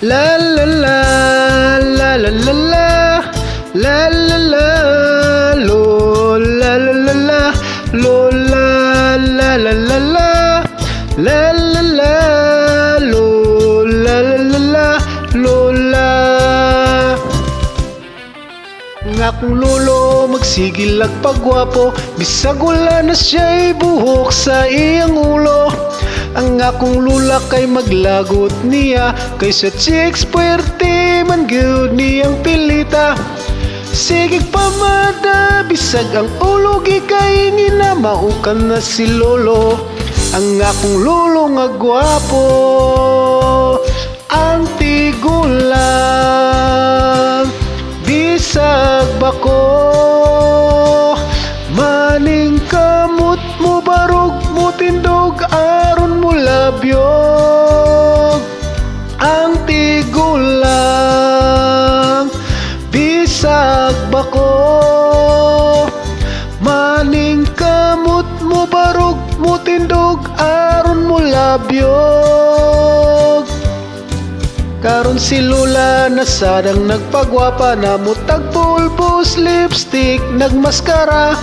La la la la la la la la la la lo la la la la lo la la la la la la la la lo la la la la lo la. Nga kong lolo magsigil ag pagwapo, bisag wala na siya'y buhok sa iyang ulo. Ang akong lula kay maglagot niya, kaysa chicks puwerte man gyud niyang pilita. Sigig pamada, bisag ang ulo gikaingin na maukan na si lolo. Ang akong lolo nga gwapo, ang tigulang bisag bako. Maning kamot mo barog mo tindog aron mo labyog. Ang tigulang bisag bako. Maning kamot mo barog mo tindog aron mo labyog. Karon si Lula nasadang nagpagwapa, namutag pulbos, lipstick, nagmaskara.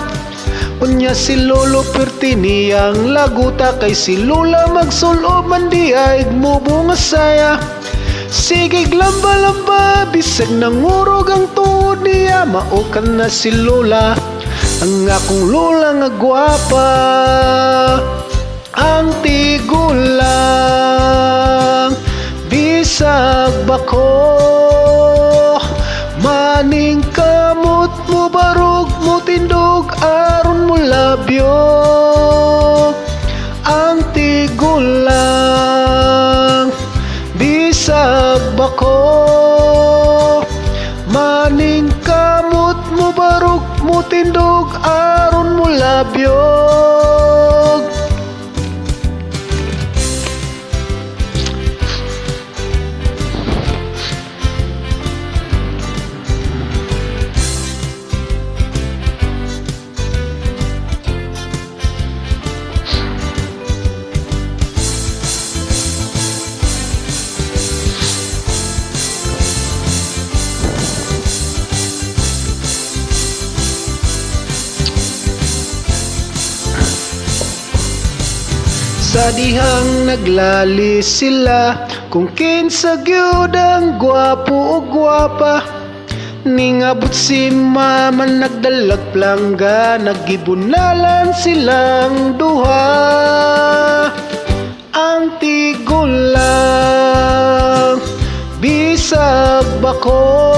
Unya si Lolo perti niyang laguta, kay si Lula magsulob man di ay mubunga saya. Sigig lamba-lamba, bisag nangurog ang tuod niya, maukan na si Lula. Ang akong Lula nga gwapa, ang tigulang bisag bako. Maning kamot mo barog mo tindog aron mo labyog. Ang tigulang bisag bako. Maning kamot mo barog mo tindog aron mo labyog. Sa dihang naglalis sila, kung kinsa gyud ang gwapo o gwapa. Ningabot si mama nagdalag plangga, nagibunalan silang duha. Ang tigulang bisag bako.